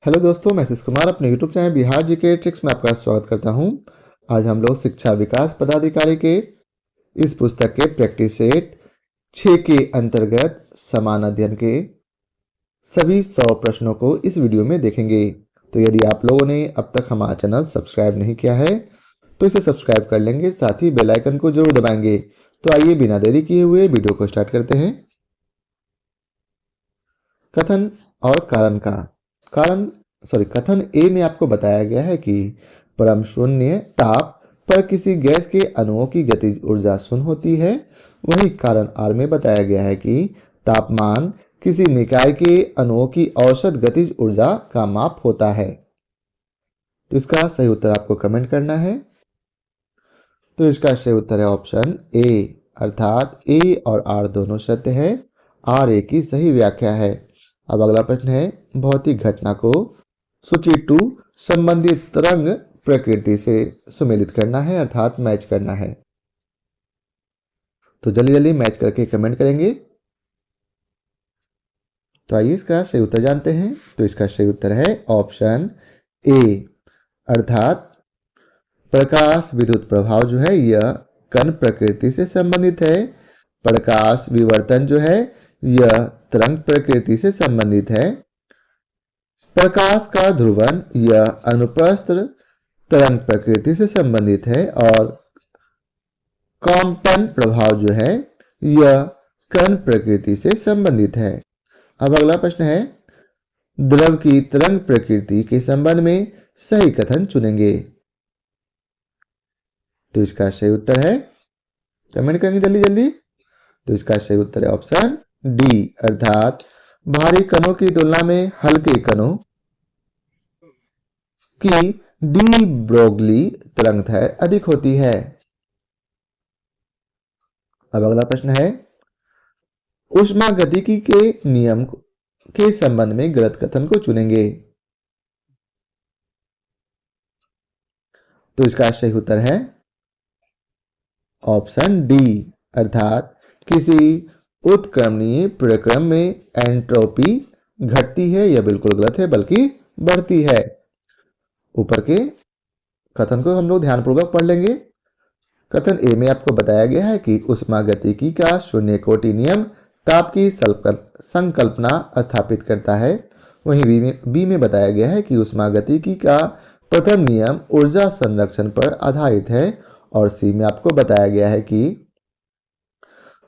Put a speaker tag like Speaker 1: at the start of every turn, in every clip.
Speaker 1: Hello दोस्तों, मैं आशीष कुमार अपने YouTube channel Bihar GK tricks में आपका स्वागत करता हूं। आज हम लोग शिक्षा विकास पदाधिकारी के इस पुस्तक के प्रैक्टिस सेट 6 के अंतर्गत समान अध्ययन के सभी 100 प्रश्नों को इस वीडियो में देखेंगे। तो यदि आप लोगों ने अब तक हमारा चैनल सब्सक्राइब नहीं किया है तो इसे सब्सक्राइब कर लेंगे, साथ ही बेल आइकन को जरूर दबाएंगे। तो आइए बिना देरी किए हुए वीडियो को स्टार्ट करते हैं। कथन और कारण का कथन ए में आपको बताया गया है कि परम शून्य ताप पर किसी गैस के अणुओं की गतिज ऊर्जा शून्य होती है। वहीं कारण आर में बताया गया है कि तापमान किसी निकाय के अणुओं की औसत गतिज ऊर्जा का माप होता है। तो इसका सही उत्तर आपको कमेंट करना है। तो इसका सही उत्तर है ऑप्शन ए, अर्थात ए और आर दोनों सत्य है। आर ए की सही व्याख्या है। अब अगला प्रश्न है, भौतिक घटना को सूची 2 संबंधित तरंग प्रकृति से सुमेलित करना है, अर्थात मैच करना है। तो जल्दी जल्दी मैच करके कमेंट करेंगे। तो आइए इसका सही उत्तर जानते हैं। तो इसका सही उत्तर है ऑप्शन ए, अर्थात प्रकाश विद्युत प्रभाव जो है यह कण प्रकृति से संबंधित है। प्रकाश विवर्तन जो है यह तरंग प्रकृति से संबंधित है। प्रकाश का ध्रुवण यह अनुप्रस्थ तरंग प्रकृति से संबंधित है। और कंपन प्रभाव जो है यह कण प्रकृति से संबंधित है। अब अगला प्रश्न है, द्रव की तरंग प्रकृति के संबंध में सही कथन चुनेंगे। तो इसका सही उत्तर है, कमेंट करेंगे जल्दी जल्दी। तो इसका सही उत्तर है ऑप्शन डी, अर्थात भारी कणों की तुलना में हल्के कणों की डी ब्रोगली तरंग दैर्घ्य अधिक होती है। अब अगला प्रश्न है, ऊष्मागतिकी के नियम के संबंध में गलत कथन को चुनेंगे। तो इसका सही उत्तर है ऑप्शन डी, अर्थात किसी उत्क्रमणीय प्रक्रम में एंट्रोपी घटती है। यह बिल्कुल गलत है, बल्कि बढ़ती है। ऊपर के कथन को हम लोग ध्यानपूर्वक पढ़ लेंगे। कथन ए में आपको बताया गया है कि ऊष्मागतिकी का शून्य कोटि नियम ताप की संकल्पना स्थापित करता है। वहीं बी में बताया गया है कि ऊष्मागतिकी का प्रथम नियम ऊर्जा संरक्षण पर आधारित है। और सी में आपको बताया गया है कि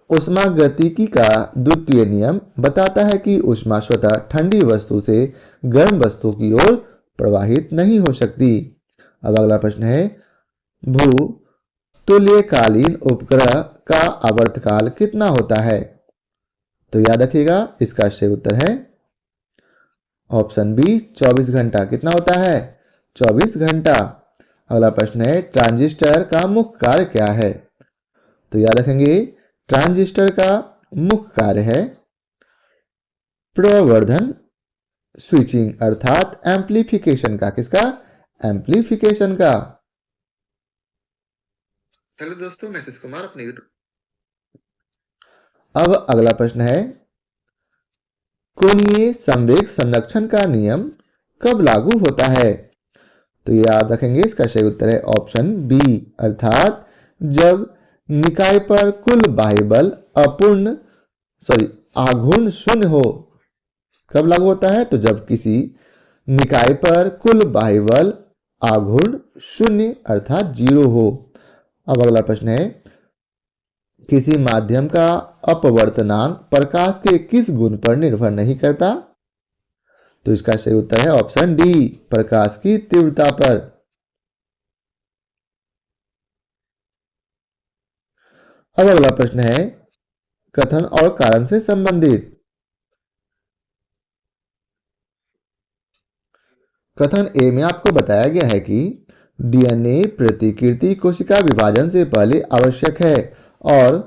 Speaker 1: ऊष्मागतिकी का द्वितीय नियम बताता है कि ऊष्मा स्वतः ठंडी वस्तु से गर्म वस्तु की ओर प्रवाहित नहीं हो सकती। अब अगला प्रश्न है, भू तुल्यकालीन उपग्रह का आवर्तकाल कितना होता है। तो याद रखिएगा, इसका सही उत्तर है ऑप्शन बी, 24 घंटा। कितना होता है? 24 घंटा। अगला प्रश्न है, ट्रांजिस्टर का मुख्य कार्य क्या है। तो याद रखेंगे, ट्रांजिस्टर का मुख्य कार्य है प्रवर्धन, स्विचिंग, अर्थात एम्प्लीफिकेशन का। किसका? एम्प्लीफिकेशन का। हेलो दोस्तों, मैं आशीष कुमार अपने यूट्यूब। अब अगला प्रश्न है, कोणीय संवेग संरक्षण का नियम कब लागू होता है। तो याद रखेंगे, इसका सही उत्तर है ऑप्शन बी, अर्थात जब निकाय पर कुल बाह्य बल आघूर्ण शून्य हो। कब लागू होता है? तो जब किसी निकाय पर कुल बाह्य बल आघूर्ण शून्य अर्थात 0 हो। अब अगला प्रश्न है, किसी माध्यम का अपवर्तनांक प्रकाश के किस गुण पर निर्भर नहीं करता। तो इसका सही उत्तर है ऑप्शन डी, प्रकाश की तीव्रता पर। अब अगला प्रश्न है, कथन और कारण से संबंधित। कथन ए में आपको बताया गया है कि डीएनए प्रतिकृति कोशिका विभाजन से पहले आवश्यक है। और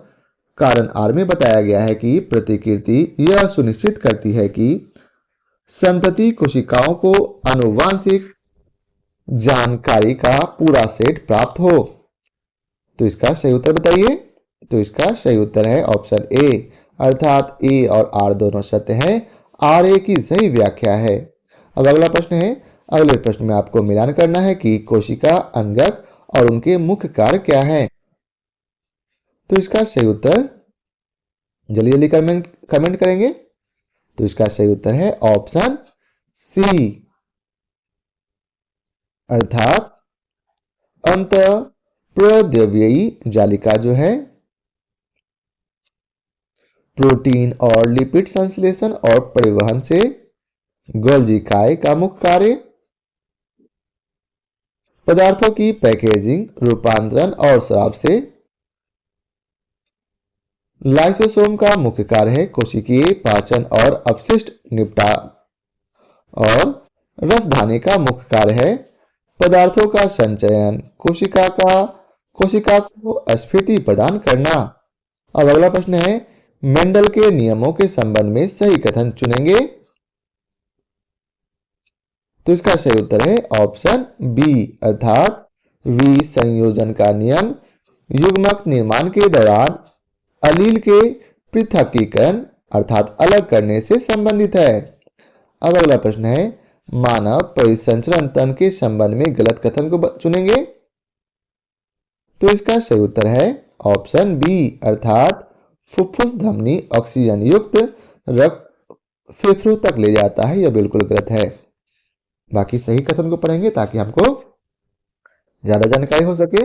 Speaker 1: कारण आर में बताया गया है कि प्रतिकृति यह सुनिश्चित करती है कि संतति कोशिकाओं को आनुवंशिक जानकारी का पूरा सेट प्राप्त हो। तो इसका सही उत्तर बताइए। तो इसका सही उत्तर है ऑप्शन ए, अर्थात ए और आर दोनों सत्य हैं। आर ए की सही व्याख्या है। अब अगला प्रश्न है, अगले प्रश्न में आपको मिलान करना है कि कोशिका, अंगक और उनके मुख्य कार्य क्या है। तो इसका सही उत्तर जल्दी जल्दी कमेंट कमेंट करेंगे। तो इसका सही उत्तर है ऑप्शन सी, अर्थात अंत प्रद्रव्यी जालिका जो है प्रोटीन और लिपिड संश्लेषण और परिवहन से गोल्जी काय का मुख्य कार्य पदार्थों की पैकेजिंग, रूपांतरण और स्राव से लाइसोसोम का मुख्य कार्य है कोशिकीय पाचन और अपशिष्ट निपटा और रसधानी का मुख्य कार्य है पदार्थों का संचयन, कोशिका को स्फीति प्रदान करना। अब अगला प्रश्न है, मेंडल के नियमों के संबंध में सही कथन चुनेंगे। तो इसका सही उत्तर है ऑप्शन बी, अर्थात विसंयोजन का नियम युग्मक निर्माण के दौरान अलील के पृथकीकरण अर्थात अलग करने से संबंधित है। अब अगला प्रश्न है, मानव परिसंचरण तंत्र के संबंध में गलत कथन को चुनेंगे। तो इसका सही उत्तर है ऑप्शन बी, अर्थात फुफ्फुस धमनी ऑक्सीजन युक्त रक्त फेफड़ों तक ले जाता है, यह बिल्कुल गलत है। बाकी सही कथन को पढ़ेंगे ताकि हमको ज्यादा जानकारी हो सके।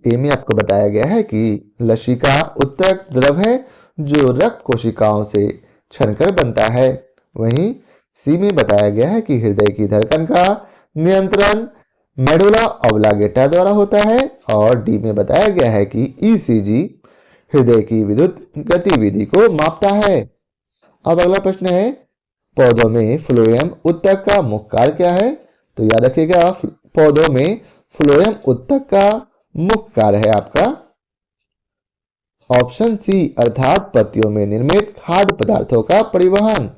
Speaker 1: ए में आपको बताया गया है कि लसिका उत्तक द्रव है जो रक्त कोशिकाओं से छनकर बनता है। वहीं सी में बताया गया है कि हृदय की धड़कन का नियंत्रण मेडुला ऑब्लांगेटा द्वारा होता है। और डी में बताया गया है कि ईसीजी हृदय की विद्युत गतिविधि को मापता है। अब अगला प्रश्न है, पौधों में फ्लोएम उत्तक का मुख्य कार्य क्या है। तो याद रखिएगा, पौधों में फ्लोएम उत्तक का मुख्य कार्य है आपका ऑप्शन सी, अर्थात पत्तियों में निर्मित खाद्य पदार्थों का परिवहन।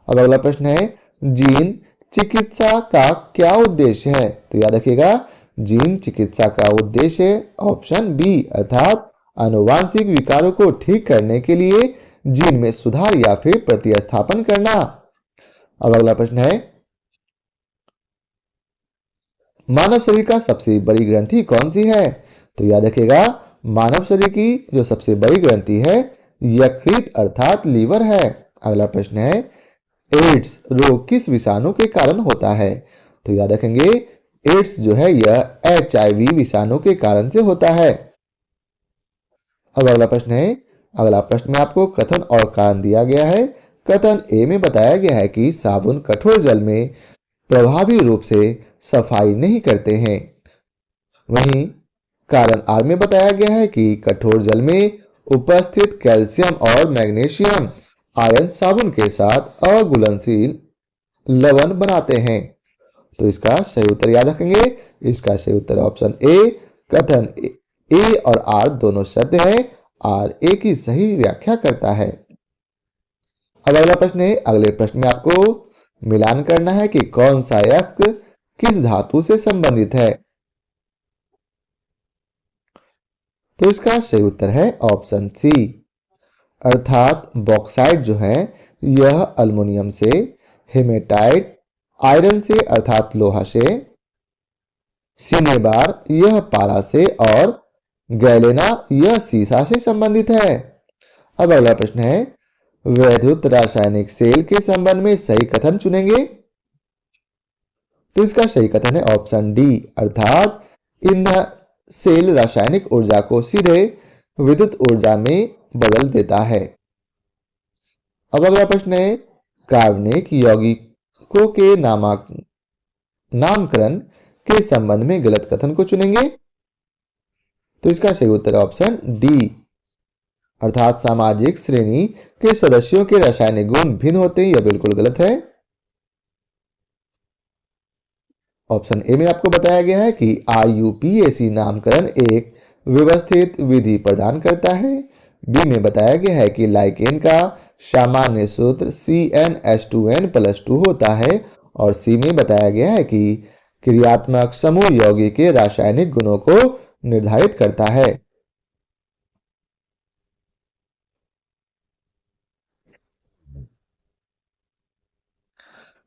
Speaker 1: अब अगला प्रश्न है, जीन चिकित्सा का क्या उद्देश्य है। तो याद रखिएगा, जीन चिकित्सा का उद्देश्य ऑप्शन बी, अर्थात आनुवांशिक विकारों को ठीक करने के लिए जीन में सुधार या फिर प्रतिस्थापन करना। अब अगला प्रश्न है, मानव शरीर का सबसे बड़ी ग्रंथि कौन सी है। तो याद रखिएगा, मानव शरीर की जो सबसे बड़ी ग्रंथि है यकृत अर्थात लीवर है। अगला प्रश्न है, एड्स रोग किस विषाणु के कारण होता है। तो याद रखेंगे, एड्स जो है यह एचआईवी विषाणु के कारण से होता है। अब अगला प्रश्न है, अगला प्रश्न में आपको कथन और कारण दिया गया है। कथन ए में बताया गया है कि साबुन कठोर जल में प्रभावी रूप से सफाई नहीं करते हैं। वहीं कारण आर में बताया गया है कि कठोर जल में उपस्थित कैल्शियम और मैग्नीशियम आयन साबुन के साथ अघुलनशील लवण बनाते हैं। तो इसका सही उत्तर याद रखेंगे, इसका सही उत्तर ऑप्शन ए। कथन ए और आर दोनों सत्य है, आर ए की सही व्याख्या करता है। अब अगला प्रश्न है, अगले प्रश्न में आपको मिलान करना है कि कौन सा अयस्क किस धातु से संबंधित है। तो इसका सही उत्तर है ऑप्शन सी, अर्थात बॉक्साइट जो है यह अल्युमिनियम से, हेमेटाइट आयरन से अर्थात लोहा से, सिनेबार यह पारा से और गैलेना यह सीसा से संबंधित है। अब अगला प्रश्न है, वैद्युत रासायनिक सेल के संबंध में सही कथन चुनेंगे। तो इसका सही कथन है ऑप्शन डी, अर्थात इन सेल रासायनिक ऊर्जा को सीधे विद्युत ऊर्जा में बदल देता है। अब अगला प्रश्न है, कार्बनिक यौगिकों के नामकरण के संबंध में गलत कथन को चुनेंगे। तो इसका सही उत्तर ऑप्शन डी, अर्थात सामाजिक श्रेणी के सदस्यों के रासायनिक गुण भिन्न होते हैं, यह बिल्कुल गलत है। ऑप्शन ए में आपको बताया गया है कि आईयूपीएसी नामकरण एक व्यवस्थित विधि प्रदान करता है। बी में बताया गया है कि लाइकेन का सामान्य सूत्र CnH2n+2 होता है। और सी में बताया गया है कि क्रियात्मक समूह यौगिक के रासायनिक गुणों को निर्धारित करता है।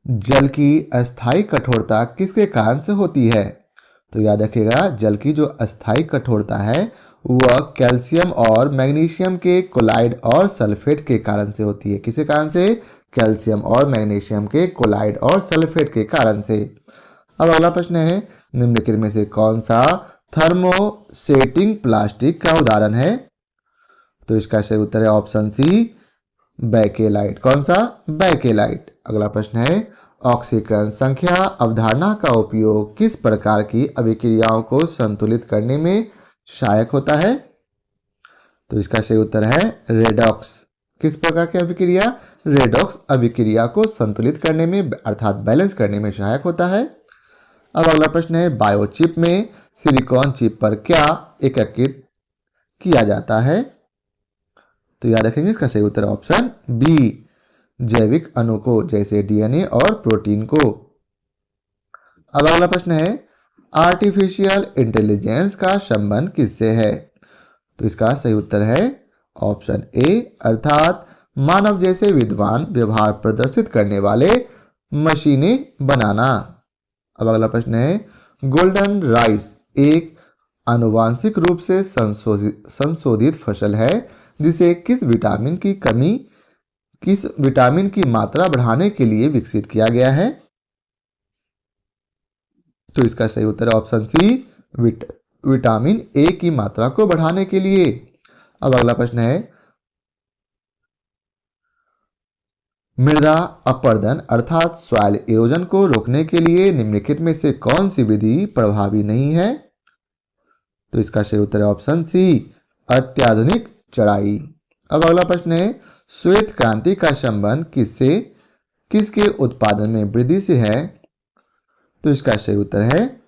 Speaker 1: जल की अस्थायी कठोरता किसके कारण से होती है? तो याद रखिएगा, जल की जो अस्थायी कठोरता है वह कैल्शियम और मैग्नीशियम के कोलाइड और सल्फेट के कारण से होती है। किसके कारण से? कैल्शियम और मैग्नीशियम के कोलाइड और सल्फेट के कारण से। अब अगला प्रश्न है, निम्नलिखित में से कौन सा थर्मोसेटिंग प्लास्टिक का उदाहरण है? तो इसका सही उत्तर है ऑप्शन सी, बैकेलाइट। कौन सा? बैकेलाइट। अगला प्रश्न है, ऑक्सीकरण संख्या अवधारणा का उपयोग किस प्रकार की अभिक्रियाओं को संतुलित करने में सहायक होता है? तो इसका सही उत्तर है रेडॉक्स। किस प्रकार की अभिक्रिया? रेडॉक्स अभिक्रिया को संतुलित करने में अर्थात बैलेंस करने में सहायक होता है। अब अगला प्रश्न है, बायोचिप में सिलिकॉन चिप पर क्या एकीकृत किया जाता है? तो याद रखेंगे, इसका सही उत्तर ऑप्शन बी, जैविक अणु को, जैसे डीएनए और प्रोटीन को। अब अगला प्रश्न है, आर्टिफिशियल इंटेलिजेंस का संबंध किससे है? तो इसका सही उत्तर है ऑप्शन ए, अर्थात मानव जैसे विद्वान व्यवहार प्रदर्शित करने वाले मशीनें बनाना। अब अगला प्रश्न है, गोल्डन राइस एक आनुवांशिक रूप से संशोधित फसल है जिसे किस विटामिन की मात्रा बढ़ाने के लिए विकसित किया गया है? तो इसका सही उत्तर है ऑप्शन सी, विटामिन ए की मात्रा को बढ़ाने के लिए। अब अगला प्रश्न है, मृदा अपरदन अर्थात सॉइल इरोजन को रोकने के लिए निम्नलिखित में से कौन सी विधि प्रभावी नहीं है? तो इसका सही उत्तर है ऑप्शन सी, अत्याधुनिक चराई। अब अगला प्रश्न है, श्वेत क्रांति का संबंध किसके उत्पादन में वृद्धि से है? तो इसका सही उत्तर है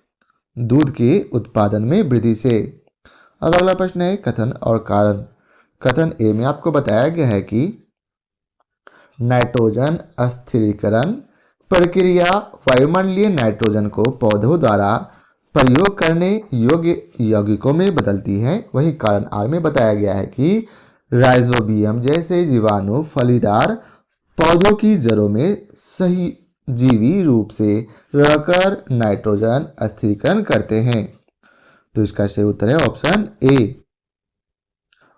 Speaker 1: दूध के उत्पादन में वृद्धि से। अब अगला प्रश्न है, कथन और कारण। कथन ए में आपको बताया गया है कि नाइट्रोजन अस्थिरीकरण प्रक्रिया वायुमंडलीय नाइट्रोजन को पौधों द्वारा प्रयोग करने योग्य यौगिकों में बदलती है। वहीं कारण आर में बताया गया है कि राइजोबियम जैसे जीवाणु फलीदार पौधों की जड़ों में सही जीवी रूप से रहकर नाइट्रोजन अस्थिरीकरण करते हैं। तो इसका सही उत्तर है ऑप्शन ए,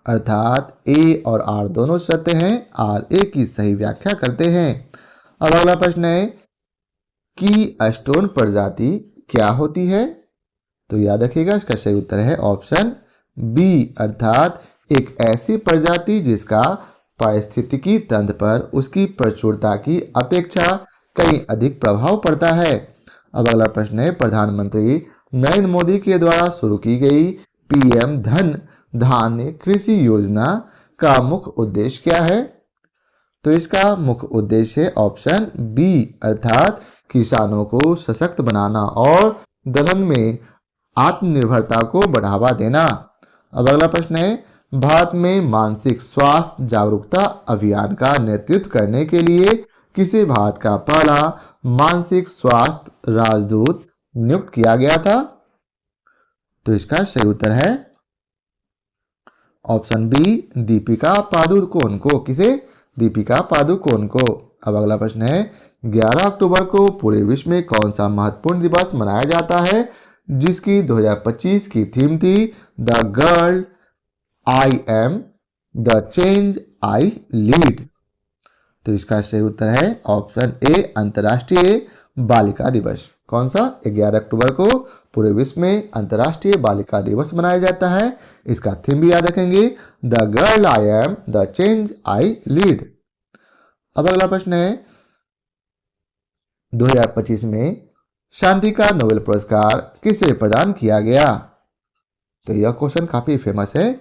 Speaker 1: अर्थात ए और आर दोनों सत्य हैं, आर ए की सही व्याख्या करते हैं। अब अगला प्रश्न है, की स्टोन प्रजाति क्या होती है? तो याद रखिएगा, इसका सही उत्तर है ऑप्शन बी, अर्थात एक ऐसी प्रजाति जिसका पारिस्थितिकी तंत्र पर उसकी प्रचुरता की अपेक्षा कहीं अधिक प्रभाव पड़ता है। अब अगला प्रश्न है, प्रधानमंत्री नरेंद्र मोदी के द्वारा शुरू की गई पीएम धन धान्य कृषि योजना का मुख्य उद्देश्य क्या है? तो इसका मुख्य उद्देश्य है ऑप्शन बी, अर्थात किसानों को सशक्त बनाना और दलहन में आत्मनिर्भरता को बढ़ावा देना। अब अगला प्रश्न है, भारत में मानसिक स्वास्थ्य जागरूकता अभियान का नेतृत्व करने के लिए किसे भारत का पहला मानसिक स्वास्थ्य राजदूत नियुक्त किया गया था? तो इसका सही उत्तर है ऑप्शन बी, दीपिका पादुकोण को। किसे? दीपिका पादुकोण को। अब अगला प्रश्न है, 11 अक्टूबर को पूरे विश्व में कौन सा महत्वपूर्ण दिवस मनाया जाता है जिसकी 2025 की थीम थी the girl I am the change I lead? तो इसका सही उत्तर है ऑप्शन ए, अंतर्राष्ट्रीय बालिका दिवस। कौन सा? 11 अक्टूबर को पूरे विश्व में अंतर्राष्ट्रीय बालिका दिवस मनाया जाता है। इसका थीम भी याद रखेंगे, the girl I am the change I lead. अब अगला प्रश्न है, 2025 में शांति का नोबेल पुरस्कार किसे प्रदान किया गया? तो यह क्वेश्चन काफी फेमस है।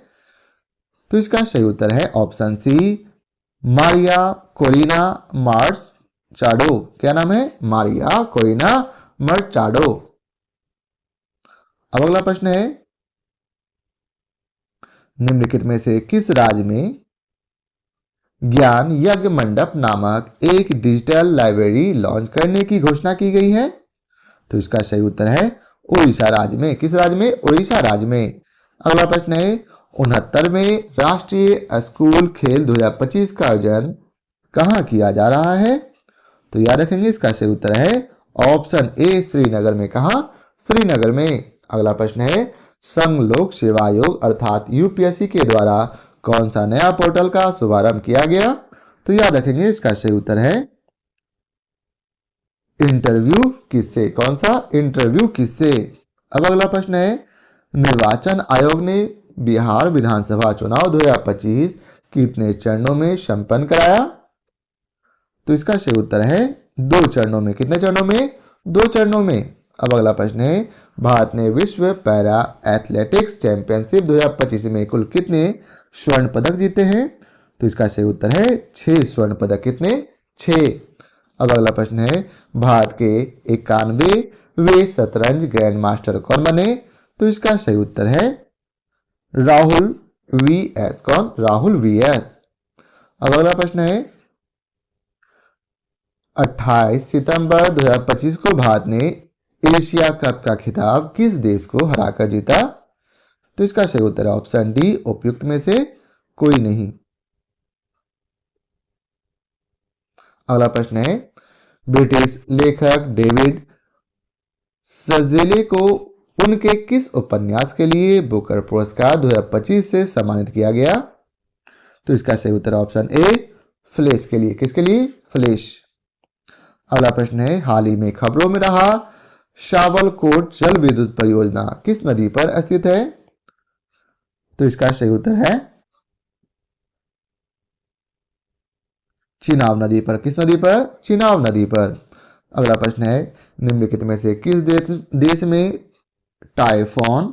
Speaker 1: तो इसका सही उत्तर है option C, Maria Corina Machado. क्या नाम है? Maria Corina Machado. अब अगला प्रश्न है, निम्नलिखित में से किस राज्य में ज्ञान यज्ञ मंडप नामक एक डिजिटल लाइब्रेरी लॉन्च करने की घोषणा की गई है? तो इसका सही उत्तर है उड़ीसा राज्य में। किस राज्य में? उड़ीसा राज्य में। अगला प्रश्न है, 69वें राष्ट्रीय स्कूल खेल 2025 का आयोजन कहाँ किया जा रहा है? तो याद रखेंगे इसका सही उत्तर है ऑप्शन ए श्रीनगर में। कहा? श्रीनगर में। अगला प्रश्न है संघ लोक सेवा आयोग अर्थात यूपीएससी के द्वारा कौन सा नया पोर्टल का शुभारंभ किया गया? तो याद रखेंगे इसका सही उत्तर है इंटरव्यू किससे। कौन सा? इंटरव्यू किससे। अब अगला प्रश्न है निर्वाचन आयोग ने बिहार विधानसभा चुनाव 2025 कितने चरणों में संपन्न कराया? तो इसका सही उत्तर है 2 चरणों में। कितने चरणों में? 2 चरणों में। अब अगला प्रश्न है भारत ने विश्व पैरा एथलेटिक्स चैंपियनशिप 2025 में कुल कितने स्वर्ण पदक जीते हैं? तो इसका सही उत्तर है 6 स्वर्ण पदक। कितने? 6। अब अगला प्रश्न है भारत के 91वें शतरंज ग्रैंड मास्टर कौन बने? तो इसका सही उत्तर है राहुल वीएस। कौन? राहुल वीएस। अब अगला प्रश्न है 28 सितंबर 2025 को भारत ने एशिया कप का खिताब किस देश को हराकर जीता? तो इसका सही उत्तर है ऑप्शन डी उपयुक्त में से कोई नहीं। अगला प्रश्न है ब्रिटिश लेखक डेविड सजेले को उनके किस उपन्यास के लिए बुकर पुरस्कार 2025 से सम्मानित किया गया? तो इसका सही उत्तर ऑप्शन ए फ्लैश के लिए। किसके लिए? फ्लैश। अगला प्रश्न है हाल ही में खबरों में रहा शावलकोट जल विद्युत परियोजना किस नदी पर स्थित है? तो इसका सही उत्तर है चिनाब नदी पर। किस नदी पर? चिनाब नदी पर। अगला प्रश्न है निम्नलिखित में से किस देश में टाइफॉन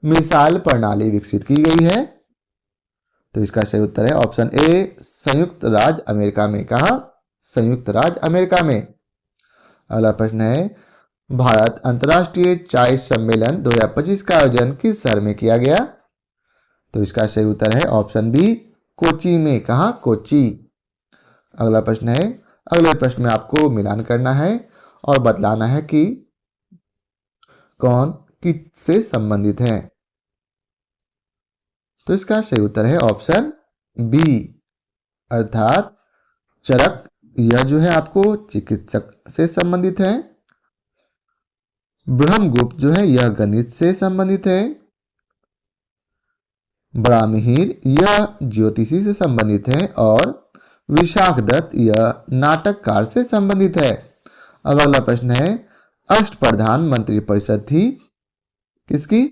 Speaker 1: मिसाइल प्रणाली विकसित की गई है? तो इसका सही उत्तर है ऑप्शन ए संयुक्त राज्य अमेरिका में। कहा? संयुक्त राज्य अमेरिका में। अगला प्रश्न है भारत अंतर्राष्ट्रीय चाय सम्मेलन 2025 का आयोजन किस शहर में किया गया? तो इसका सही उत्तर है ऑप्शन बी कोची में। कहा? कोची। अगला प्रश्न है अगले प्रश्न में आपको मिलान करना है और बतलाना है कि कौन किससे संबंधित है। तो इसका सही उत्तर है ऑप्शन बी अर्थात चरक। यह जो है आपको चिकित्सक से संबंधित है। ब्रह्मगुप्त जो है यह गणित से संबंधित है। बड़ा मिहिर यह ज्योतिषी से संबंधित है और विशाख दत्त यह नाटककार से संबंधित है। अब अगला प्रश्न है अष्टप्रधान मंत्रिपरिषद थी किसकी?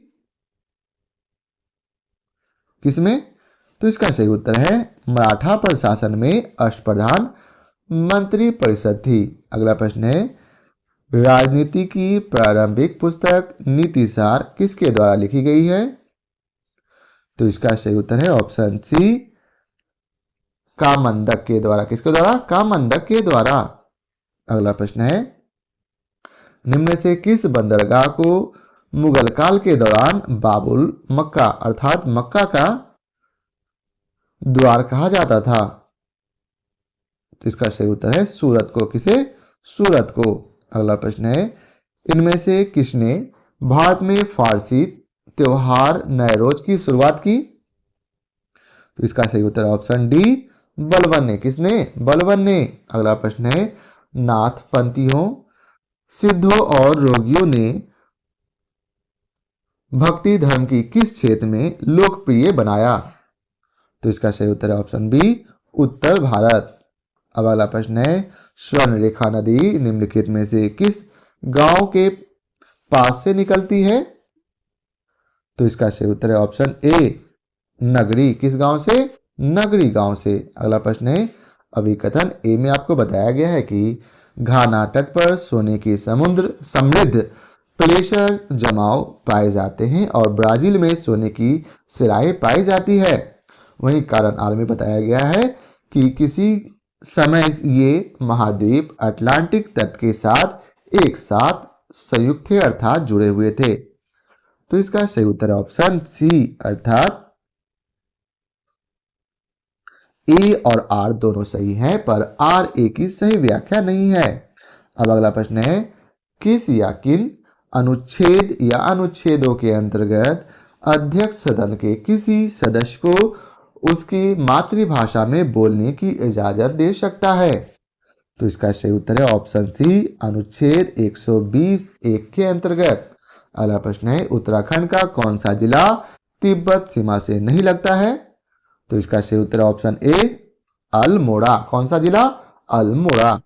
Speaker 1: किसमें? तो इसका सही उत्तर है मराठा प्रशासन में अष्टप्रधान मंत्रिपरिषद थी। अगला प्रश्न है राजनीति की प्रारंभिक पुस्तक नीतिसार किसके द्वारा लिखी गई है? तो इसका सही उत्तर है ऑप्शन सी कामंदक के द्वारा। किसके द्वारा? कामंदक के द्वारा। अगला प्रश्न है निम्न से किस बंदरगाह को मुगल काल के दौरान बाबुल मक्का अर्थात मक्का का द्वार कहा जाता था? तो इसका सही उत्तर है सूरत को। किसे? सूरत को। अगला प्रश्न है इनमें से किसने भारत में फारसी त्योहार नए रोज की शुरुआत की? तो इसका सही उत्तर ऑप्शन डी बलबन ने। किसने? बलबन ने। अगला प्रश्न है नाथ पंथियों सिद्धों और रोगियों ने भक्ति धर्म की किस क्षेत्र में लोकप्रिय बनाया? तो इसका सही उत्तर है ऑप्शन बी उत्तर भारत। अब अगला प्रश्न है स्वर्णरेखा नदी निम्नलिखित में से किस गांव के पास से निकलती है? तो इसका सही उत्तर है ऑप्शन ए नगरी। किस गांव से? नगरी गांव से। अगला प्रश्न है अभिकथन ए में आपको बताया गया है कि घाना तट पर सोने की समुद्र समृद्ध प्लेशर जमाव पाए जाते हैं और ब्राजील में सोने की सिराएं पाई जाती है। वहीं कारण आर में बताया गया है कि किसी समय ये महाद्वीप अटलांटिक तट के साथ एक साथ संयुक्त थे अर्थात जुड़े हुए थे। तो इसका सही उत्तर है ऑप्शन सी अर्थात ए और आर दोनों सही हैं पर आर ए की सही व्याख्या नहीं है। अब अगला प्रश्न है किस या किन अनुच्छेद या अनुच्छेदों के अंतर्गत अध्यक्ष सदन के किसी सदस्य को उसकी मातृभाषा में बोलने की इजाजत दे सकता है? तो इसका सही उत्तर है ऑप्शन सी, अनुच्छेद 120 एक के अंतर्गत। अगला प्रश्न है, उत्तराखंड का कौन सा जिला तिब्बत सीमा से नहीं लगता है? तो इसका सही उत्तर है ऑप्शन ए, अल्मोड़ा। कौन सा जिला? अल्मोड़ा।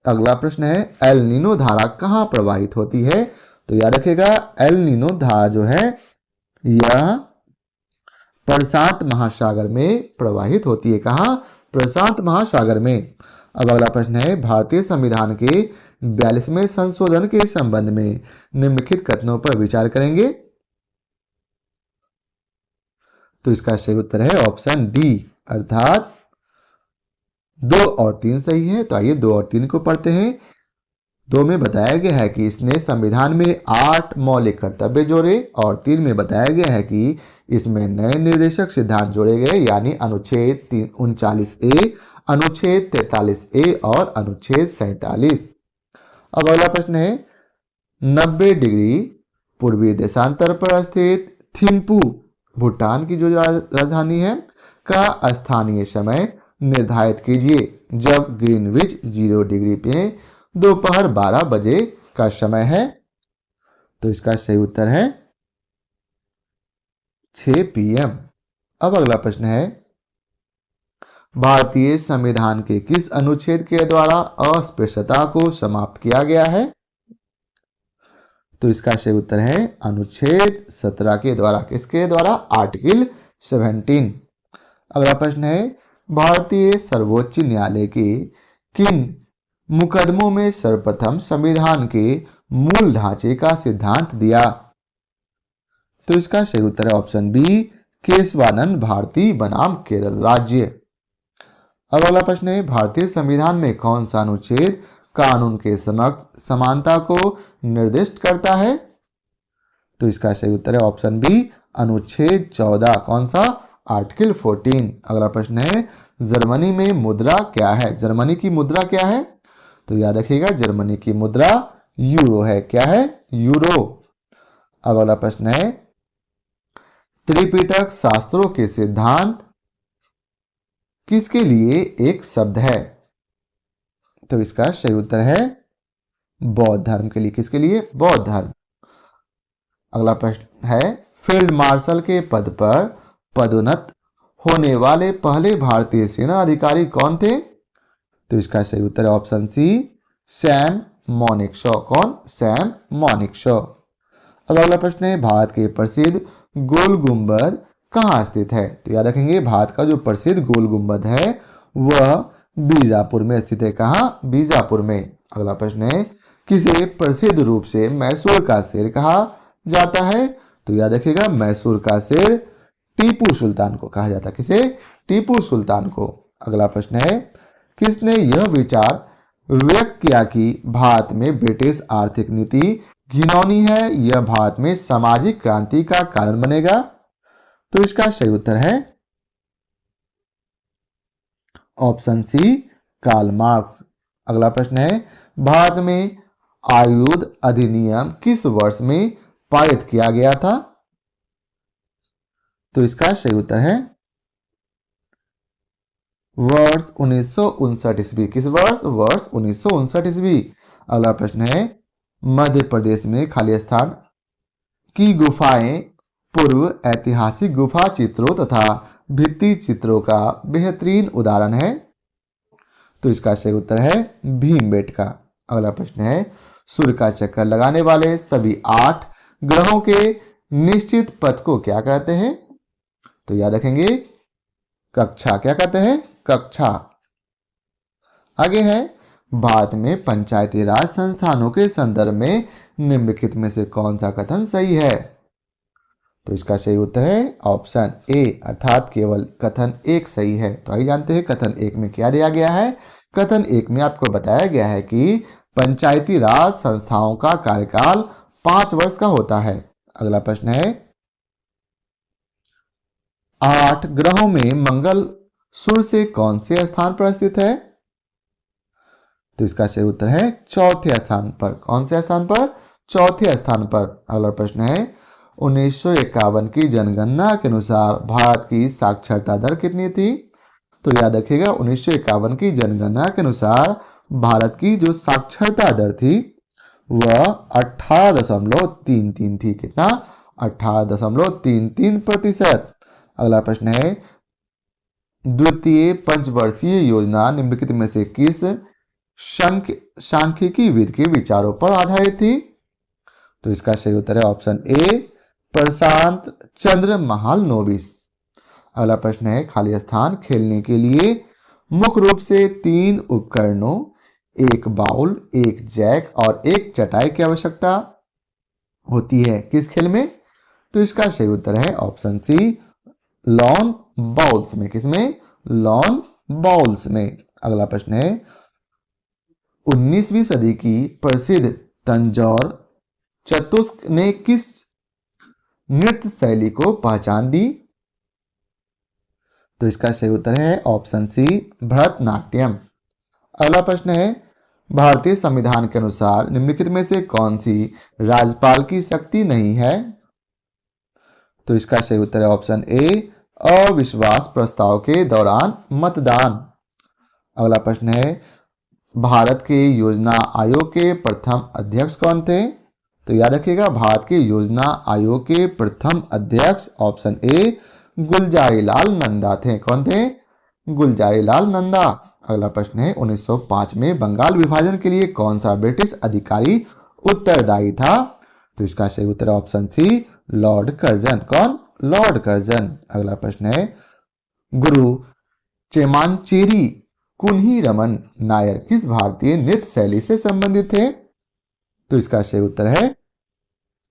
Speaker 1: अगला प्रश्न है, एल नीनो धारा कहाँ प्रवाहित होती है? तो याद रखिएगा, एल नीनो धारा जो है यह प्रशांत महासागर में प्रवाहित होती है। कहाँ? प्रशांत महासागर में। अब अगला प्रश्न है, भारतीय संविधान के 42वें संशोधन के संबंध में निम्नलिखित कथनों पर विचार करेंगे। तो इसका सही उत्तर है ऑप्शन डी, अर्थात 2 और 3 सही है। तो आइए 2 और 3 को पढ़ते हैं। 2 में बताया गया है कि इसने संविधान में 8 मौलिक कर्तव्य जोड़े, और 3 में बताया गया है कि इसमें नए निर्देशक सिद्धांत जोड़े गए, यानी अनुच्छेद 39A, अनुच्छेद 43A और अनुच्छेद 47। अब अगला प्रश्न है, 90 डिग्री पूर्वी देशांतर पर स्थित थिम्पू भूटान की जो राजधानी है का स्थानीय समय निर्धारित कीजिए जब ग्रीनविच 0 डिग्री पे दोपहर 12 बजे का समय है। तो इसका सही उत्तर है 6 PM। अब अगला प्रश्न है, भारतीय संविधान के किस अनुच्छेद के द्वारा अस्पृश्यता को समाप्त किया गया है? तो इसका सही उत्तर है अनुच्छेद 17 के द्वारा। किसके द्वारा? आर्टिकल 17। अगला प्रश्न है, भारतीय सर्वोच्च न्यायालय के किन मुकदमों में सर्वप्रथम संविधान के मूल ढांचे का सिद्धांत दिया? तो इसका सही उत्तर है ऑप्शन बी, केशवानंद भारती बनाम केरल राज्य। अब अगला प्रश्न है, भारतीय संविधान में कौन सा अनुच्छेद कानून के समक्ष समानता को निर्दिष्ट करता है? तो इसका सही उत्तर है ऑप्शन बी, अनुच्छेद 14। कौन सा? आर्टिकल 14। अगला प्रश्न है, जर्मनी में मुद्रा क्या है? जर्मनी की मुद्रा क्या है? तो याद रखिएगा, जर्मनी की मुद्रा यूरो है। क्या है? यूरो। अब अगला प्रश्न है, त्रिपिटक शास्त्रों के सिद्धांत किसके लिए एक शब्द है? तो इसका सही उत्तर है बौद्ध धर्म के लिए। किसके लिए? बौद्ध धर्म। अगला प्रश्न है, फील्ड मार्शल के पद पर पदोन्नत होने वाले पहले भारतीय सेना अधिकारी कौन थे? तो इसका सही उत्तर है ऑप्शन सी, सैम मॉनिकशॉ। कौन? सैम मॉनिकशॉ। अब अगला प्रश्न है, भारत के प्रसिद्ध गोल गुंबद कहाँ स्थित है? तो याद रखेंगे, भारत का जो प्रसिद्ध गोल गुंबद है वह बीजापुर में स्थित है। कहाँ? बीजापुर में। अगला प्रश्न है, किसे प्रसिद्ध रूप से मैसूर का शेर कहा जाता है? तो याद रखिएगा, मैसूर का शेर टीपू सुल्तान को कहा जाता है। किसे? टीपू सुल्तान को। अगला प्रश्न है, किसने यह विचार व्यक्त किया कि भारत में ब्रिटिश आर्थिक नीति घिनौनी है, यह भारत में सामाजिक क्रांति का कारण बनेगा? तो इसका सही उत्तर है ऑप्शन सी, कार्ल मार्क्स। अगला प्रश्न है, भारत में आयुध अधिनियम किस वर्ष में पारित किया गया था? तो इसका सही उत्तर है वर्ष 1959 ईस्वी। किस वर्ष? वर्ष 1959 ईस्वी। अगला प्रश्न है, मध्य प्रदेश में खाली स्थान की गुफाएं पूर्व ऐतिहासिक गुफा चित्रों तथा भित्ति चित्रों का बेहतरीन उदाहरण है? तो इसका सही उत्तर है भीमबेटका। अगला प्रश्न है, सूर्य का चक्कर लगाने वाले सभी 8 ग्रहों के निश्चित पथ को क्या कहते हैं? तो याद रखेंगे, कक्षा। क्या कहते हैं? कक्षा। आगे है, भारत में पंचायती राज संस्थानों के संदर्भ में निम्नलिखित में से कौन सा कथन सही है? तो इसका सही उत्तर है ऑप्शन ए, अर्थात केवल कथन 1 सही है। तो आइए जानते हैं कथन 1 में क्या दिया गया है। कथन 1 में आपको बताया गया है कि पंचायती राज संस्थाओं का कार्यकाल 5 वर्ष का होता है। अगला प्रश्न है, 8 ग्रहों में मंगल सूर्य से कौन से स्थान पर स्थित है? तो इसका सही उत्तर है चौथे स्थान पर। कौन से स्थान पर? चौथे स्थान पर। अगला प्रश्न है, 1951 की जनगणना के अनुसार भारत की साक्षरता दर कितनी थी? तो याद रखिएगा 1951 की जनगणना के अनुसार भारत की जो साक्षरता दर थी वह 18.33 थी। कितना? 18.33%। अगला प्रश्न है, द्वितीय पंचवर्षीय योजना निम्नलिखित में से किस सांख्यिकी विद के विचारों पर आधारित थी? तो इसका सही उत्तर है ऑप्शन ए, प्रशांत चंद्र महालनोबिस। अगला प्रश्न है, खाली स्थान खेलने के लिए मुख्य रूप से 3 उपकरणों, एक बाउल, एक जैक और एक चटाई की आवश्यकता होती है किस खेल में? तो इसका सही उत्तर है ऑप्शन सी, लॉन बाउल्स में। किसमें? लॉन बाउल्स में। अगला प्रश्न है, 19वीं सदी की प्रसिद्ध तंजौर चतुस्क ने किस नृत्य शैली को पहचान दी? तो इसका सही उत्तर है ऑप्शन सी, भरतनाट्यम। अगला प्रश्न है, भारतीय संविधान के अनुसार निम्नलिखित में से कौन सी राज्यपाल की शक्ति नहीं है? तो इसका सही उत्तर है ऑप्शन ए, अविश्वास प्रस्ताव के दौरान मतदान। अगला प्रश्न है, भारत के योजना आयोग के प्रथम अध्यक्ष कौन थे? तो याद रखिएगा भारत के योजना आयोग के प्रथम अध्यक्ष ऑप्शन ए, गुलजारीलाल नंदा थे। कौन थे? गुलजारीलाल नंदा। अगला प्रश्न है, 1905 में बंगाल विभाजन के लिए कौन सा ब्रिटिश अधिकारी उत्तरदायी था? तो इसका सही उत्तर है ऑप्शन सी, लॉर्ड कर्जन। कौन? Lord Curzon. अगला प्रश्न है, गुरु चेमांचेरी कुन्हीरमन नायर किस भारतीय नृत्य शैली से संबंधित थे? तो इसका सही उत्तर है,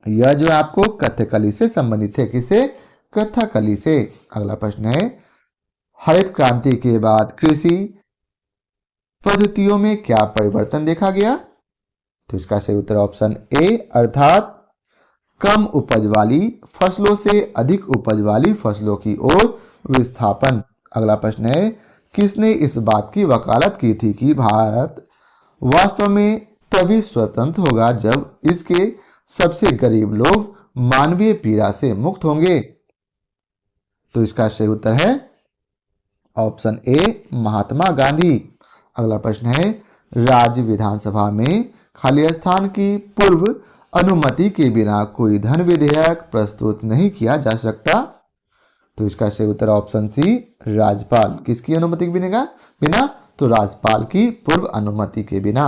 Speaker 1: यह जो आपको कथकली से संबंधित है। किससे? कथकली से। अगला प्रश्न है, हरित क्रांति के बाद कृषि पद्धतियों में क्या परिवर्तन देखा गया? तो इसका सही उत्तर ऑप्शन ए, अर्थात कम उपज वाली फसलों से अधिक उपज वाली फसलों की ओर विस्थापन। अगला प्रश्न है, किसने इस बात की वकालत की थी कि भारत वास्तव में तभी स्वतंत्र होगा जब इसके सबसे गरीब लोग मानवीय पीड़ा से मुक्त होंगे? तो इसका सही उत्तर है ऑप्शन ए, महात्मा गांधी। अगला प्रश्न है, राज्य विधानसभा में खाली स्थान की पूर्व अनुमति के बिना कोई धन विधेयक प्रस्तुत नहीं किया जा सकता? तो इसका सही उत्तर ऑप्शन सी, राज्यपाल। किसकी अनुमति के बिना? तो राज्यपाल की पूर्व अनुमति के बिना।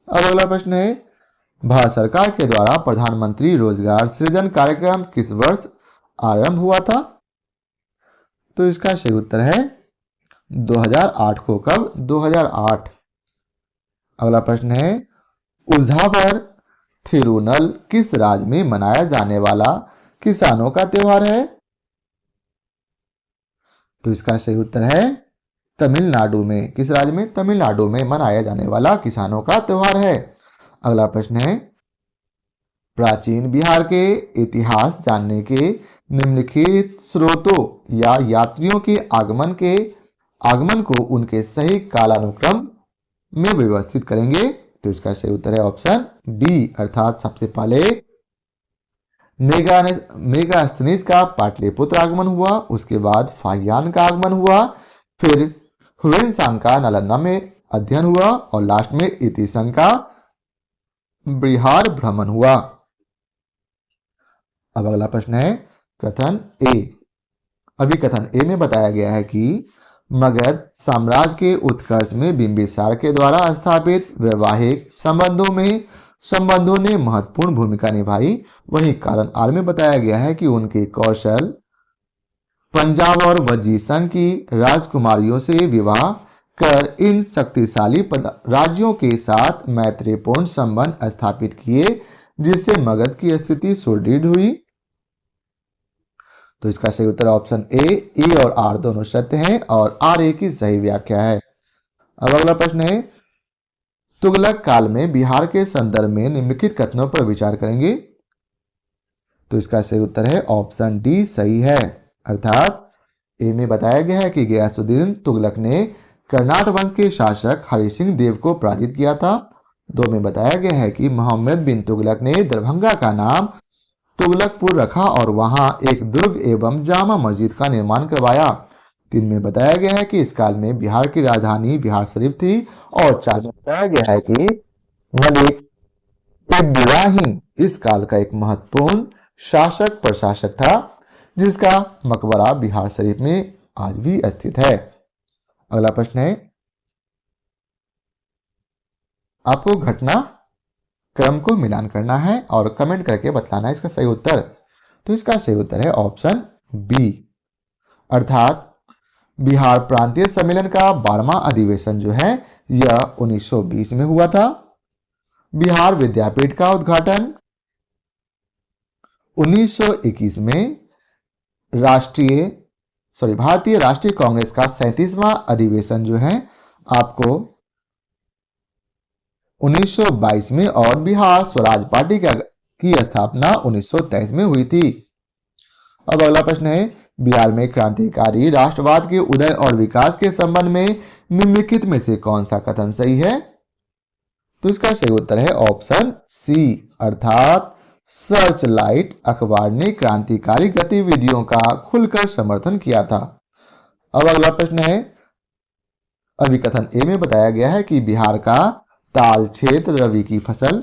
Speaker 1: अब अगला प्रश्न है, भारत सरकार के द्वारा प्रधानमंत्री रोजगार सृजन कार्यक्रम किस वर्ष आरंभ हुआ था? तो इसका सही उत्तर है 2008 को। कब? 2008। अगला प्रश्न है, उझावर थिरुनल किस राज्य में मनाया जाने वाला किसानों का त्योहार है? तो इसका सही उत्तर है तमिलनाडु में। किस राज्य में? तमिलनाडु में मनाया जाने वाला किसानों का त्योहार है। अगला प्रश्न है, प्राचीन बिहार के इतिहास जानने के निम्नलिखित स्रोतों या यात्रियों के आगमन को उनके सही कालानुक्रम में व्यवस्थित करेंगे। तो इसका सही उत्तर है ऑप्शन बी, अर्थात सबसे पहले मेगास्थनीज का पाटलिपुत्र आगमन हुआ, उसके बाद फाहियान का आगमन हुआ, फिर हुएनसांग का नालंदा में अध्ययन हुआ और लास्ट में इतिसंग का बिहार भ्रमण हुआ। अब अगला प्रश्न है कथन ए। अभी कथन ए में बताया गया है कि मगध साम्राज्य के उत्कर्ष में बिंबिसार के द्वारा स्थापित वैवाहिक संबंधों ने महत्वपूर्ण भूमिका निभाई। वहीं कारण आर में बताया गया है कि उनके कौशल पंजाब और वजीसंग की राजकुमारियों से विवाह कर इन शक्तिशाली राज्यों के साथ मैत्रीपूर्ण संबंध स्थापित किए, जिससे मगध की स्थिति सुदृढ़ हुई। तो इसका सही उत्तर ऑप्शन ए और आर दोनों सत्य हैं और आर ए की सही व्याख्या है। अब अगला प्रश्न है, तुगलक काल में बिहार के संदर्भ में निम्नलिखित कथनों पर विचार करेंगे। तो इसका सही उत्तर है ऑप्शन डी सही है, अर्थात ए में बताया गया है कि गयासुद्दीन तुगलक ने कर्नाट वंश के शासक हरि सिंह देव को पराजित किया था। दो में बताया गया है कि मोहम्मद बिन तुगलक ने दरभंगा का नाम तुगलकपुर रखा और वहां एक दुर्ग एवं जामा मस्जिद का निर्माण करवाया। 3 में बताया गया है कि इस काल में बिहार की राजधानी बिहार शरीफ थी। और 4 में बताया गया है कि मलिक इब्राहिम इस काल का एक महत्वपूर्ण शासक प्रशासक था, जिसका मकबरा बिहार शरीफ में आज भी स्थित है। अगला प्रश्न है, आपको घटना क्रम को मिलान करना है और कमेंट करके बतलाना है इसका सही उत्तर। तो इसका सही उत्तर है ऑप्शन बी, अर्थात बिहार प्रांतीय सम्मेलन का 12वां अधिवेशन जो है यह 1920 में हुआ था। बिहार विद्यापीठ का उद्घाटन 1921 में भारतीय राष्ट्रीय कांग्रेस का 37वां अधिवेशन जो है आपको 1922 में और बिहार स्वराज पार्टी की स्थापना 1923 में हुई थी। अब अगला प्रश्न है, बिहार में क्रांतिकारी राष्ट्रवाद के उदय और विकास के संबंध में निम्नलिखित में से कौन सा कथन सही है? तो इसका सही उत्तर है ऑप्शन सी, अर्थात सर्च लाइट अखबार ने क्रांतिकारी गतिविधियों का खुलकर समर्थन किया था। अब अगला प्रश्न है, अभिकथन ए में बताया गया है कि बिहार का ताल क्षेत्र रबी की फसल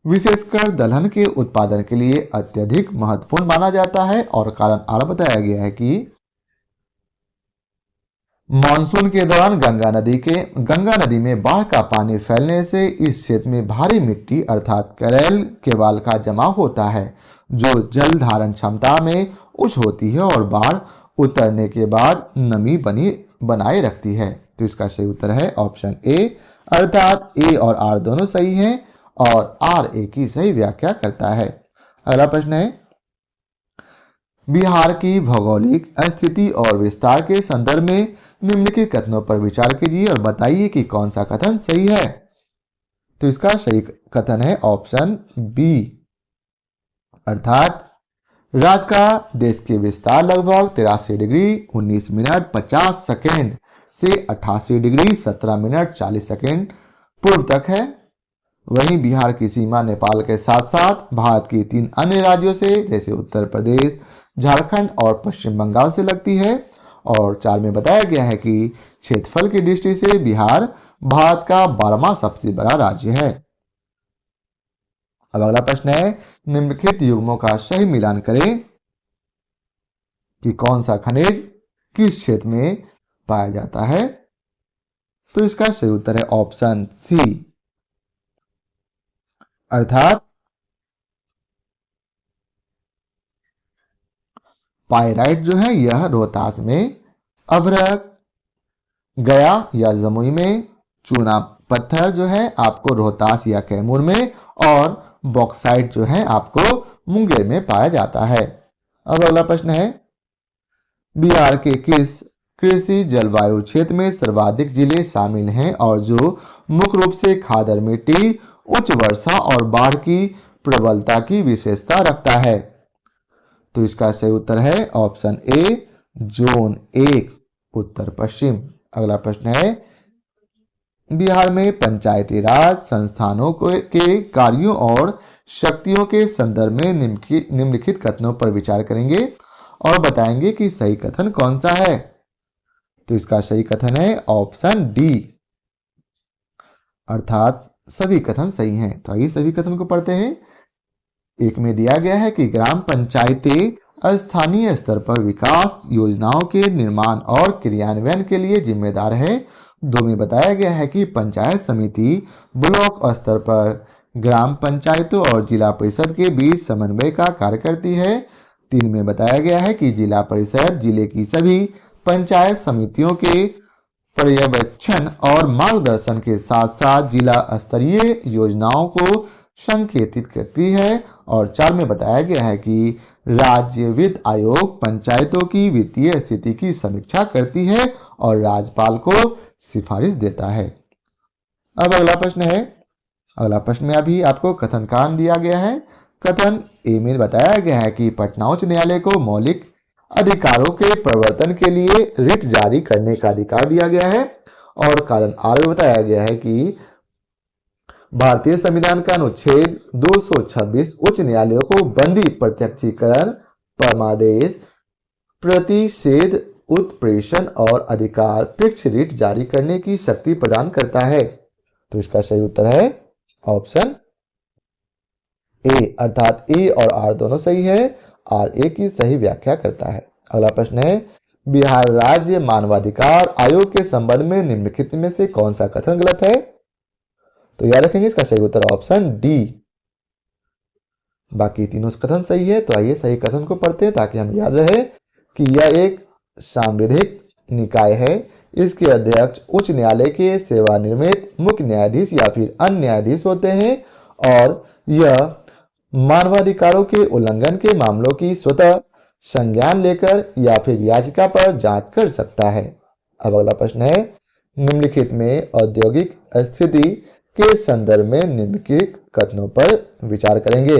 Speaker 1: विशेषकर दलहन के उत्पादन के लिए अत्यधिक महत्वपूर्ण माना जाता है। और कारण आर बताया गया है कि मानसून के दौरान गंगा नदी में बाढ़ का पानी फैलने से इस क्षेत्र में भारी मिट्टी अर्थात करेल केवाल का जमाव होता है, जो जल धारण क्षमता में उच्च होती है और बाढ़ उतरने के बाद नमी बनाए रखती है। तो इसका सही उत्तर है ऑप्शन ए, अर्थात ए और आर दोनों सही हैं और आर ए की सही व्याख्या करता है। अगला प्रश्न है, बिहार की भौगोलिक स्थिति और विस्तार के संदर्भ में निम्नलिखित कथनों पर विचार कीजिए और बताइए कि कौन सा कथन सही है। तो इसका सही कथन है ऑप्शन बी, अर्थात राज्य का देश के विस्तार लगभग 83 डिग्री 19 मिनट 50 सेकेंड से 88 डिग्री 17 मिनट 40 सेकेंड पूर्व तक है। वहीं बिहार की सीमा नेपाल के साथ साथ भारत की 3 अन्य राज्यों से जैसे उत्तर प्रदेश, झारखंड और पश्चिम बंगाल से लगती है। और 4 में बताया गया है कि क्षेत्रफल की दृष्टि से बिहार भारत का 12वां सबसे बड़ा राज्य है। अब अगला प्रश्न है, निम्नलिखित युग्मों का सही मिलान करें कि कौन सा खनिज किस क्षेत्र में पाया जाता है। तो इसका सही उत्तर है ऑप्शन सी, अर्थात पाइराइट जो है यह रोहतास में, अभ्रक गया या जमुई में, चूना पत्थर जो है आपको रोहतास या कैमूर में, और बॉक्साइट जो है आपको मुंगेर में पाया जाता है। अब अगला प्रश्न है, बिहार के किस कृषि जलवायु क्षेत्र में सर्वाधिक जिले शामिल हैं और जो मुख्य रूप से खादर मिट्टी, उच्च वर्षा और बाढ़ की प्रबलता की विशेषता रखता है। तो इसका सही उत्तर है ऑप्शन ए, जोन 1 उत्तर पश्चिम। अगला प्रश्न है, बिहार में पंचायती राज संस्थानों के कार्यों और शक्तियों के संदर्भ में निम्नलिखित कथनों पर विचार करेंगे और बताएंगे कि सही कथन कौन सा है। तो इसका सही कथन है ऑप्शन डी, अर्थात सभी कथन सही हैं। तो आइए सभी कथन को पढ़ते हैं। 1 में दिया गया है कि ग्राम पंचायतें स्थानीय स्तर पर विकास योजनाओं के निर्माण और क्रियान्वयन के लिए जिम्मेदार है। 2 में बताया गया है कि पंचायत समिति ब्लॉक स्तर पर ग्राम पंचायतों और जिला परिषद के बीच समन्वय का कार्य करती है। 3 में बताया गया है कि जिला परिषद जिले की सभी पंचायत समितियों के पर्यवेक्षण और मार्गदर्शन के साथ साथ जिला स्तरीय योजनाओं को संकेतित करती है। और 4 में बताया गया है कि राज्य वित्त आयोग पंचायतों की वित्तीय स्थिति की समीक्षा करती है और राज्यपाल को सिफारिश देता है। अब अगला प्रश्न है, अगला प्रश्न में अभी आपको कथन कांड दिया गया है। कथन ए में बताया गया है कि पटना उच्च न्यायालय को मौलिक अधिकारों के प्रवर्तन के लिए रिट जारी करने का अधिकार दिया गया है। और कारण आर में बताया गया है कि भारतीय संविधान का अनुच्छेद 226 उच्च न्यायालयों को बंदी प्रत्यक्षीकरण परमादेश प्रतिषेध उत्प्रेषण और अधिकार पृष्ठ रीट जारी करने की शक्ति प्रदान करता है। तो इसका सही उत्तर है ऑप्शन ए, अर्थात ए और आर दोनों सही है। आर ए की सही व्याख्या करता है। अगला प्रश्न है, बिहार राज्य मानवाधिकार आयोग के संबंध में निम्नलिखित में से कौन सा कथन गलत है? तो याद रखेंगे इसका सही उत्तर ऑप्शन डी। बाकी तीनों कथन सही है। तो आइए सही कथन को पढ़ते हैं ताकि हमें याद रहे कि यह एक सांविधिक निकाय है। इसके अध्यक्ष उच्च न्यायालय के सेवानिवृत्त मुख्य न्यायाधीश या फिर अन्य न्यायाधीश होते हैं और यह मानवाधिकारों के उल्लंघन के मामलों की स्वतः संज्ञान लेकर या फिर याचिका पर जांच कर सकता है। अब अगला प्रश्न है, निम्नलिखित में औद्योगिक स्थिति के संदर्भ में निम्नलिखित कथनों पर विचार करेंगे।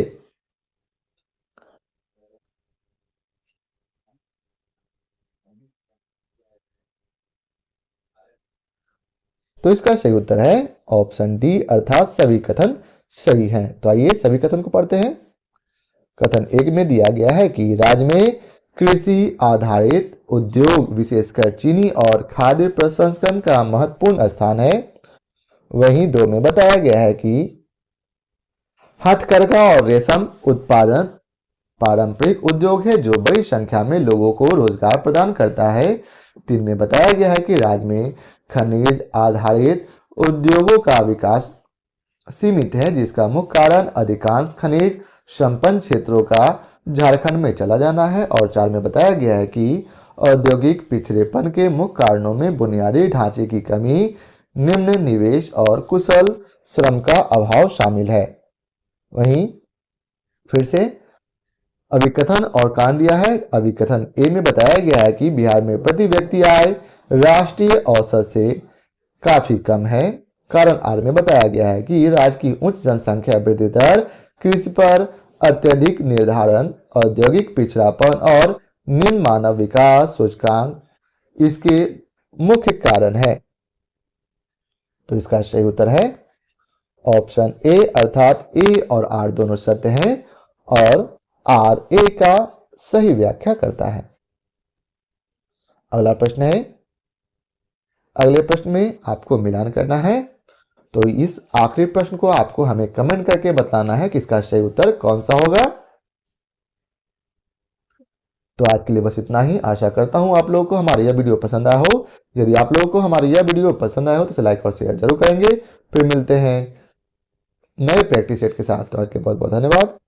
Speaker 1: तो इसका सही उत्तर है ऑप्शन डी, अर्थात सभी कथन सही हैं। तो आइए सभी कथन को पढ़ते हैं। कथन एक में दिया गया है कि राज्य में कृषि आधारित उद्योग विशेषकर चीनी और खाद्य प्रसंस्करण का महत्वपूर्ण स्थान है। वहीं दो में बताया गया है कि हथकरघा और रेशम उत्पादन पारंपरिक उद्योग है जो बड़ी संख्या में लोगों को रोजगार प्रदान करता है। तीन में बताया गया है कि राज्य में खनिज आधारित उद्योगों का विकास सीमित है जिसका मुख्य कारण अधिकांश खनिज संपन्न क्षेत्रों का झारखंड में चला जाना है। और चार में बताया गया है कि औद्योगिक पिछड़ेपन के मुख्य कारणों में बुनियादी ढांचे की कमी, निम्न निवेश और कुशल श्रम का अभाव शामिल है। वहीं फिर से अभिकथन और कारण दिया है। अभिकथन ए में बताया गया है कि बिहार में प्रति व्यक्ति आय राष्ट्रीय औसत से काफी कम है। कारण आर में बताया गया है कि राज्य की उच्च जनसंख्या वृद्धि दर, कृषि पर अत्यधिक निर्धारण, औद्योगिक पिछड़ापन और निम्न मानव विकास सूचकांक इसके मुख्य कारण है। तो इसका सही उत्तर है ऑप्शन ए, अर्थात ए और आर दोनों सत्य हैं और आर ए का सही व्याख्या करता है। अगला प्रश्न है, अगले प्रश्न में आपको मिलान करना है। तो इस आखिरी प्रश्न को आपको हमें कमेंट करके बताना है कि इसका सही उत्तर कौन सा होगा। तो आज के लिए बस इतना ही। आशा करता हूं आप लोगों को हमारा यह वीडियो पसंद आया हो। यदि आप लोगों को हमारा यह वीडियो पसंद आया हो तो इसे लाइक और शेयर जरूर करेंगे। फिर मिलते हैं नए प्रैक्टिस सेट के साथ। तो आज के लिए बहुत बहुत धन्यवाद।